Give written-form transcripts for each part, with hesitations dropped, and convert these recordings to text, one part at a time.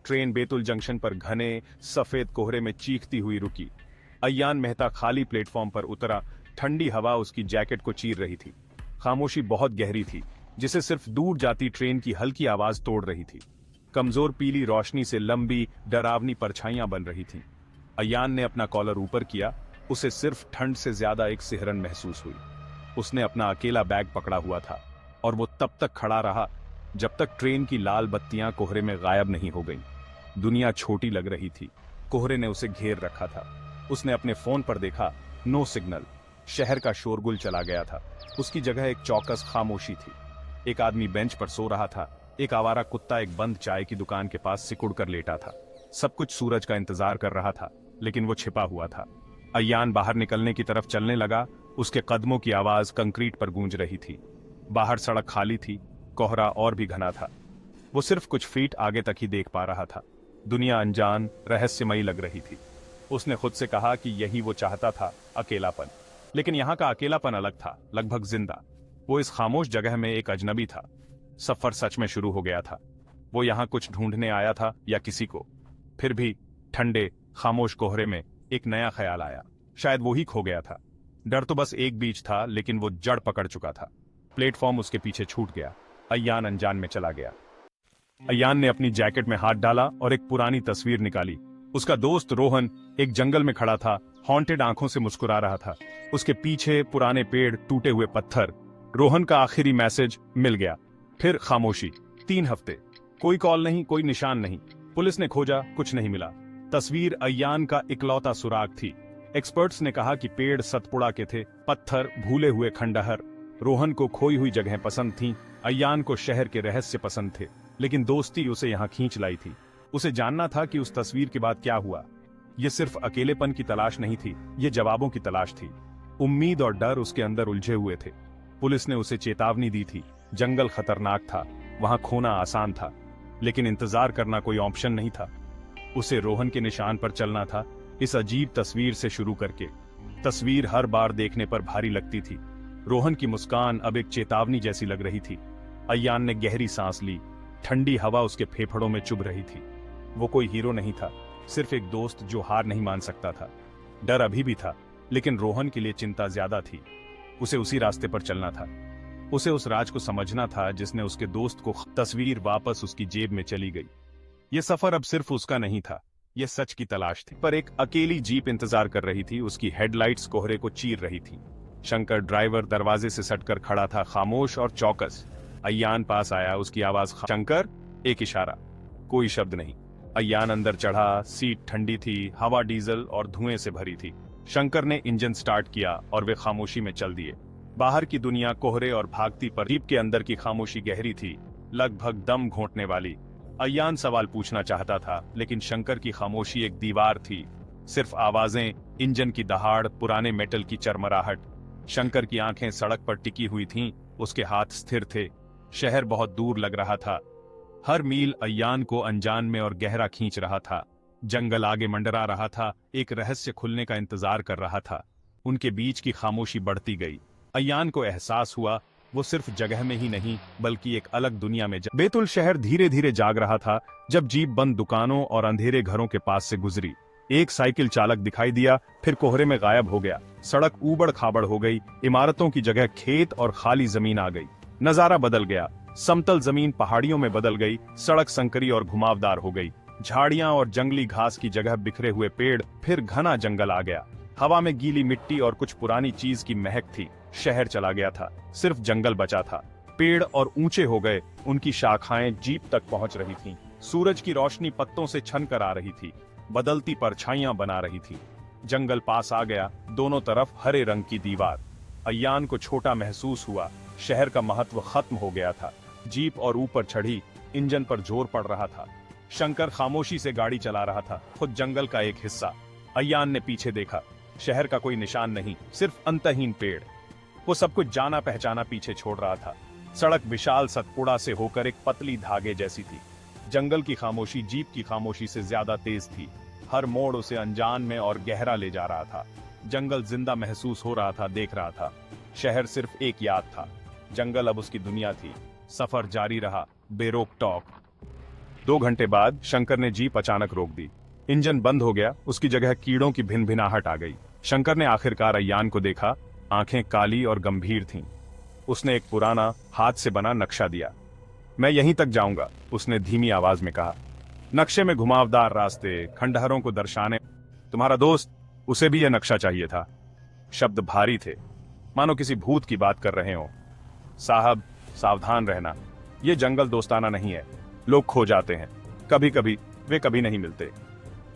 Train Betul junction पर घने सफेद कोहरे में चीखती हुई रुकी। अय्यान मेहता खाली प्लेटफॉर्म पर उतरा। ठंडी हवा उसकी जैकेट को चीर रही थी। खामोशी बहुत गहरी थी, जिसे सिर्फ दूर जाती ट्रेन की हल्की आवाज तोड़ रही थी। कमजोर पीली रोशनी से लंबी डरावनी परछाइयां बन रही थीं। अय्यान ने अपना कॉलर ऊपर किया। उसे सिर्फ ठंड से ज्यादा एक सिहरन महसूस हुई। उसने अपना अकेला बैग पकड़ा हुआ था और वो तब तक खड़ा रहा जब तक ट्रेन की लाल बत्तियां कोहरे में गायब नहीं हो गईं। दुनिया छोटी लग रही थी। कोहरे ने उसे घेर रखा था। उसने अपने फोन पर देखा, नो सिग्नल। शहर का शोरगुल चला गया था। उसकी जगह एक चौकस खामोशी थी। एक आदमी बेंच पर सो रहा था। एक आवारा कुत्ता एक बंद चाय की दुकान के पास सिकुड़ कर लेटा था। सब कुछ सूरज का इंतजार कर रहा था, लेकिन वो छिपा हुआ था। अय्यान बाहर निकलने की तरफ चलने लगा। उसके कदमों की आवाज कंक्रीट पर गूंज रही थी। बाहर सड़क खाली थी। कोहरा और भी घना था। वो सिर्फ कुछ फीट आगे तक ही देख पा रहा था। दुनिया अनजान, रहस्यमयी लग रही थी। उसने खुद से कहा कि यही वो चाहता था, अकेलापन। लेकिन यहाँ का अकेलापन अलग था, लगभग जिंदा। वो इस खामोश जगह में एक अजनबी था। सफर सच में शुरू हो गया था। वो यहाँ कुछ ढूंढने आया था या किसी को। फिर भी ठंडे खामोश कोहरे में एक नया ख्याल आया। शायद वो ही खो गया था। डर तो बस एक बीज था, लेकिन वो जड़ पकड़ चुका था। प्लेटफॉर्म उसके पीछे छूट गया। अय्यान अनजान में चला गया। अय्यान ने अपनी जैकेट में हाथ डाला और एक पुरानी तस्वीर निकाली। उसका दोस्त रोहन एक जंगल में खड़ा था, हॉन्टेड आंखों से मुस्कुरा रहा था। उसके पीछे पुराने पेड़, टूटे हुए पत्थर। रोहन का आखिरी मैसेज मिल गया। फिर खामोशी। 3 हफ्ते, कोई कॉल नहीं, कोई निशान नहीं। पुलिस ने खोजा, कुछ नहीं मिला। तस्वीर अय्यान का इकलौता सुराग थी। एक्सपर्ट्स ने कहा कि पेड़ सतपुड़ा के थे, पत्थर भूले हुए खंडहर। रोहन को खोई हुई जगह पसंद थीं। अय्यान को शहर के रहस्य पसंद थे, लेकिन दोस्ती उसे यहाँ खींच लाई थी। उसे जानना था कि उस तस्वीर के बाद क्या हुआ। यह सिर्फ अकेलेपन की तलाश नहीं थी, ये जवाबों की तलाश थी। उम्मीद और डर उसके अंदर उलझे हुए थे। पुलिस ने उसे चेतावनी दी थी, जंगल खतरनाक था, वहां खोना आसान था, लेकिन इंतजार करना कोई ऑप्शन नहीं था। उसे रोहन के निशान पर चलना था, इस अजीब तस्वीर से शुरू करके। तस्वीर हर बार देखने पर भारी लगती थी। रोहन की मुस्कान अब एक चेतावनी जैसी लग रही थी। अय्यान ने गहरी सांस ली। ठंडी हवा उसके फेफड़ों में चुभ रही थी। वो कोई हीरो नहीं था, सिर्फ एक दोस्त जो हार नहीं मान सकता था। डर अभी भी था, लेकिन रोहन के लिए चिंता ज्यादा थी। उसे उसी रास्ते पर चलना था। उसे उस राज को समझना था जिसने उसके दोस्त को तस्वीर वापस उसकी जेब में चली गई। यह सफर अब सिर्फ उसका नहीं था, यह सच की तलाश थी। पर एक अकेली जीप इंतजार कर रही थी। उसकी हेडलाइट्स कोहरे को चीर रही थी। शंकर ड्राइवर दरवाजे से सटकर खड़ा था, खामोश और चौकस। अय्यान पास आया, उसकी आवाज शंकर, एक इशारा, कोई शब्द नहीं। अय्यान अंदर चढ़ा। सीट ठंडी थी, हवा डीजल और धुएं से भरी थी। शंकर ने इंजन स्टार्ट किया और वे खामोशी में चल दिए। बाहर की दुनिया कोहरे और भागती पर जीप के अंदर की खामोशी गहरी थी, लगभग दम घोंटने वाली। अय्यान सवाल पूछना चाहता था, लेकिन शंकर की खामोशी एक दीवार थी। सिर्फ आवाजें, इंजन की दहाड़, पुराने मेटल की चरमराहट। शंकर की आंखें सड़क पर टिकी हुई थीं, उसके हाथ स्थिर थे। शहर बहुत दूर लग रहा था। हर मील अय्यान को अनजान में और गहरा खींच रहा था। जंगल आगे मंडरा रहा था, एक रहस्य खुलने का इंतजार कर रहा था। उनके बीच की खामोशी बढ़ती गई। अय्यान को एहसास हुआ वो सिर्फ जगह में ही नहीं, बल्कि एक अलग दुनिया में। बेतुल शहर धीरे धीरे जाग रहा था जब जीप बंद दुकानों और अंधेरे घरों के पास से गुजरी। एक साइकिल चालक दिखाई दिया, फिर कोहरे में गायब हो गया। सड़क ऊबड़ खाबड़ हो गई। इमारतों की जगह खेत और खाली जमीन आ गई। नजारा बदल गया। समतल जमीन पहाड़ियों में बदल गई। सड़क संकरी और घुमावदार हो गई। झाड़ियां और जंगली घास की जगह बिखरे हुए पेड़, फिर घना जंगल आ गया। हवा में गीली मिट्टी और कुछ पुरानी चीज की महक थी। शहर चला गया था, सिर्फ जंगल बचा था। पेड़ और ऊंचे हो गए, उनकी शाखाएं जीप तक पहुंच रही थीं। सूरज की रोशनी पत्तों से छन कर आ रही थी, बदलती परछाइयां बना रही थी। जंगल पास आ गया, दोनों तरफ हरे रंग की दीवार। अय्यान को छोटा महसूस हुआ। शहर का महत्व खत्म हो गया था। जीप और ऊपर चढ़ी, इंजन पर जोर पड़ रहा था। शंकर खामोशी से गाड़ी चला रहा था, खुद जंगल का एक हिस्सा। अय्यान ने पीछे देखा। शहर का कोई निशान नहीं, सिर्फ अंतहीन पेड़। वो सब कुछ जाना पहचाना पीछे छोड़ रहा था। सड़क विशाल सतपुड़ा से होकर एक पतली धागे जैसी थी। जंगल की खामोशी जीप की खामोशी से ज्यादा तेज थी। हर मोड़ उसे अनजान में और गहरा ले जा रहा था। जंगल जिंदा महसूस हो रहा था, देख रहा था। शहर सिर्फ एक याद था, जंगल अब उसकी दुनिया थी। सफर जारी रहा, बेरोक टॉक। 2 घंटे बाद शंकर ने जीप अचानक रोक दी। इंजन बंद हो गया, उसकी जगह कीड़ों की भिनभिनाहट आ गई। शंकर ने आखिरकार अय्यान को देखा। आंखें काली और गंभीर थीं। उसने एक पुराना हाथ से बना नक्शा दिया। मैं यहीं तक जाऊंगा, उसने धीमी आवाज में कहा। नक्शे में घुमावदार रास्ते, खंडहरों को दर्शाने। तुम्हारा दोस्त, उसे भी यह नक्शा चाहिए था। शब्द भारी थे, मानो किसी भूत की बात कर रहे हो। साहब, सावधान रहना, यह जंगल दोस्ताना नहीं है। लोग खो जाते हैं, कभी कभी वे कभी नहीं मिलते।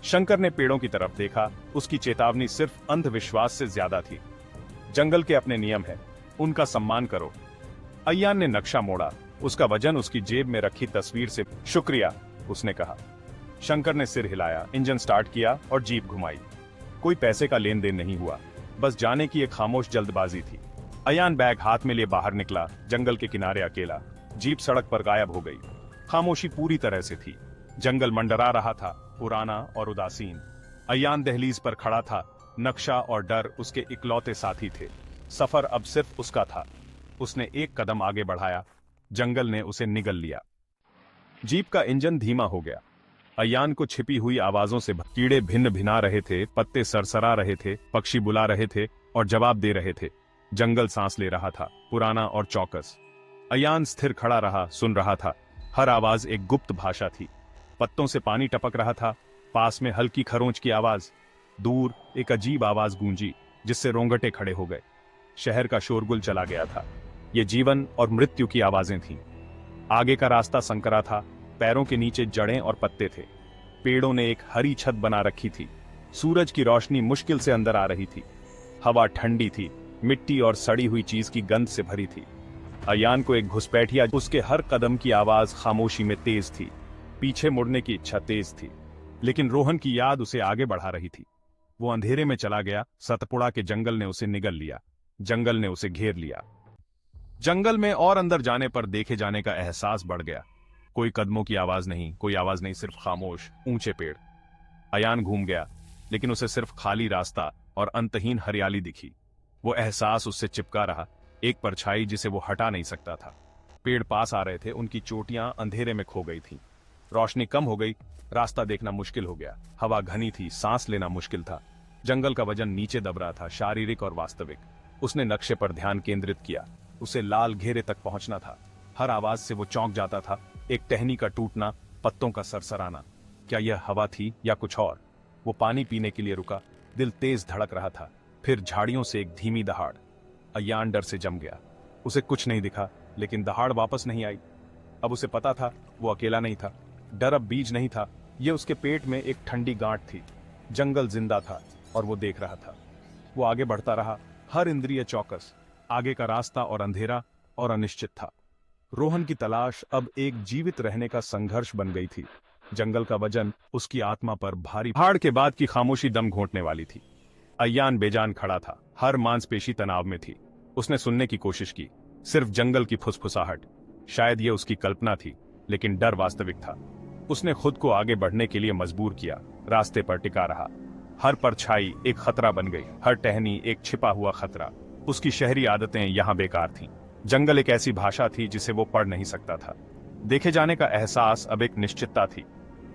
शंकर ने पेड़ों की तरफ देखा। उसकी चेतावनी सिर्फ अंधविश्वास से ज्यादा थी। जंगल के अपने नियम हैं, उनका सम्मान करो। अय्यान ने नक्शा मोड़ा। उसका वजन उसकी जेब में रखी तस्वीर से। शुक्रिया, उसने कहा। शंकर ने सिर हिलाया, इंजन स्टार्ट किया और जीप घुमाई। कोई पैसे का लेन देन नहीं हुआ, बस जाने की एक खामोश जल्दबाजी थी। अय्यान बैग हाथ में लिए बाहर निकला। जंगल के किनारे अकेला। जीप सड़क पर गायब हो गई। खामोशी पूरी तरह से थी। जंगल मंडरा रहा था, पुराना और उदासीन। अय्यान दहलीज पर खड़ा था। नक्शा और डर उसके इकलौते साथी थे। सफर अब सिर्फ उसका था। उसने एक कदम आगे बढ़ाया, जंगल ने उसे निगल लिया। जीप का इंजन धीमा हो गया। अय्यान को छिपी हुई आवाजों से कीड़े भिन्न भिना रहे थे, पत्ते सरसरा रहे थे, पक्षी बुला रहे थे और जवाब दे रहे थे। जंगल सांस ले रहा था, पुराना और चौकस। अय्यान स्थिर खड़ा रहा, सुन रहा था। हर आवाज एक गुप्त भाषा थी। पत्तों से पानी टपक रहा था, पास में हल्की खरोंच की आवाज। दूर एक अजीब आवाज गूंजी, जिससे रोंगटे खड़े हो गए। शहर का शोरगुल चला गया था। ये जीवन और मृत्यु की आवाजें थीं। आगे का रास्ता संकरा था, पैरों के नीचे जड़ें और पत्ते थे। पेड़ों ने एक हरी छत बना रखी थी। सूरज की रोशनी मुश्किल से अंदर आ रही थी। हवा ठंडी थी, मिट्टी और सड़ी हुई चीज की गंध से भरी थी। अय्यान को एक घुसपैठिया, उसके हर कदम की आवाज खामोशी में तेज थी। पीछे मुड़ने की इच्छा तेज थी, लेकिन रोहन की याद उसे आगे बढ़ा रही थी। वो अंधेरे में चला गया। सतपुड़ा के जंगल ने उसे निगल लिया। जंगल ने उसे घेर लिया। जंगल में और अंदर जाने पर देखे जाने का एहसास बढ़ गया। कोई कदमों की आवाज नहीं, कोई आवाज नहीं, सिर्फ खामोश ऊंचे पेड़। अय्यान घूम गया, लेकिन उसे सिर्फ खाली रास्ता और अंतहीन हरियाली दिखी। वो एहसास उससे चिपका रहा, एक परछाई जिसे वो हटा नहीं सकता था। पेड़ पास आ रहे थे, उनकी चोटियां अंधेरे में खो गई थीं। रोशनी कम हो गई, रास्ता देखना मुश्किल हो गया। हवा घनी थी, सांस लेना मुश्किल था। जंगल का वजन नीचे दब रहा था, शारीरिक और वास्तविक। उसने नक्शे पर ध्यान केंद्रित किया। उसे लाल घेरे तक पहुंचना था। हर आवाज से वो चौंक जाता था। एक टहनी का टूटना, पत्तों का सरसराना। क्या यह हवा थी या कुछ और? वो पानी पीने के लिए रुका। दिल तेज धड़क रहा था। फिर झाड़ियों से एक धीमी दहाड़। अय्यान डर से जम गया। उसे कुछ नहीं दिखा, लेकिन दहाड़ वापस नहीं आई। अब उसे पता था वो अकेला नहीं था। डर अब बीज नहीं था, ये उसके पेट में एक ठंडी गांठ थी। जंगल जिंदा था और वो देख रहा था। वो आगे बढ़ता रहा, हर इंद्रिय चौकस। आगे का रास्ता और अंधेरा और अनिश्चित था। रोहन की तलाश अब एक जीवित रहने का संघर्ष बन गई थी। जंगल का वजन उसकी आत्मा पर भारी। पहाड़ के बाद की खामोशी दम घोंटने वाली थी। अय्यान बेजान खड़ा था, हर मांसपेशी तनाव में थी। उसने सुनने की कोशिश की, सिर्फ जंगल की फुसफुसाहट। शायद यह उसकी कल्पना थी, लेकिन डर वास्तविक था। उसने खुद को आगे बढ़ने के लिए मजबूर किया। रास्ते पर टिका रहा। हर परछाई एक खतरा बन गई, हर टहनी एक छिपा हुआ खतरा। उसकी शहरी आदतें यहां बेकार थीं। जंगल एक ऐसी भाषा थी जिसे वो पढ़ नहीं सकता था। देखे जाने का एहसास अब एक निश्चितता थी।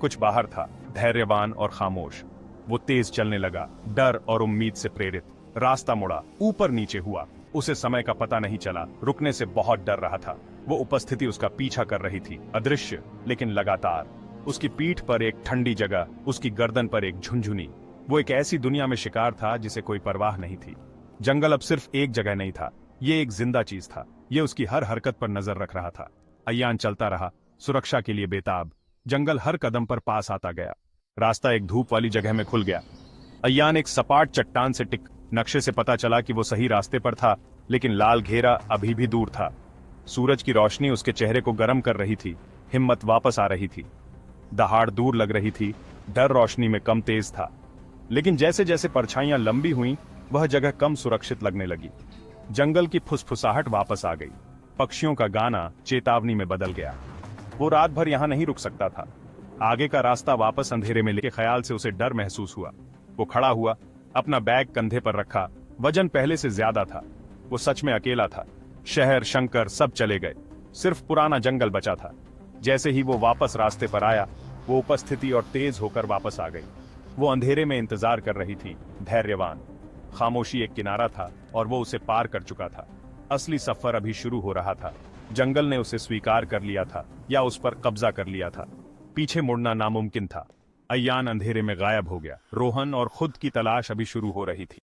कुछ बाहर था, धैर्यवान और खामोश। वो तेज चलने लगा, डर और उम्मीद से प्रेरित। रास्ता मुड़ा, ऊपर नीचे हुआ। उसे समय का पता नहीं चला। रुकने से बहुत डर रहा था। वो उपस्थिति उसका पीछा कर रही थी, अदृश्य लेकिन लगातार। उसकी पीठ पर एक ठंडी जगह, उसकी गर्दन पर एक झुनझुनी। वो एक ऐसी दुनिया में शिकार था जिसे कोई परवाह नहीं थी। जंगल अब सिर्फ एक जगह नहीं था, ये एक जिंदा चीज था। ये उसकी हर हरकत पर नजर रख रहा था। अय्यान चलता रहा, सुरक्षा के लिए बेताब। जंगल हर कदम पर पास आता गया। रास्ता एक धूप वाली जगह में खुल गया। अय्यान एक सपाट चट्टान से टिक। नक्शे से पता चला कि वो सही रास्ते पर था, लेकिन लाल घेरा अभी भी दूर था। सूरज की रोशनी उसके चेहरे को गर्म कर रही थी। हिम्मत वापस आ रही थी। दहाड़ दूर लग रही थी, डर रोशनी में कम तेज था। लेकिन जैसे जैसे परछाइयां लंबी हुईं, वह जगह कम सुरक्षित लगने लगी। जंगल की फुसफुसाहट वापस आ गई। पक्षियों का गाना चेतावनी में बदल गया। वो रात भर यहां नहीं रुक सकता था। आगे का रास्ता वापस अंधेरे में लेके ख्याल से उसे डर महसूस हुआ। वो खड़ा हुआ, अपना बैग कंधे पर रखा। वजन पहले से ज्यादा था। वो सच में अकेला था। शहर, शंकर सब चले गए। सिर्फ पुराना जंगल बचा था। जैसे ही वो वापस रास्ते पर आया, वो उपस्थिति और तेज होकर वापस आ गई। वो अंधेरे में इंतजार कर रही थी, धैर्यवान। खामोशी एक किनारा था और वो उसे पार कर चुका था। असली सफर अभी शुरू हो रहा था। जंगल ने उसे स्वीकार कर लिया था या उस पर कब्जा कर लिया था। पीछे मुड़ना नामुमकिन था। अय्यान अंधेरे में गायब हो गया। रोहन और खुद की तलाश अभी शुरू हो रही थी।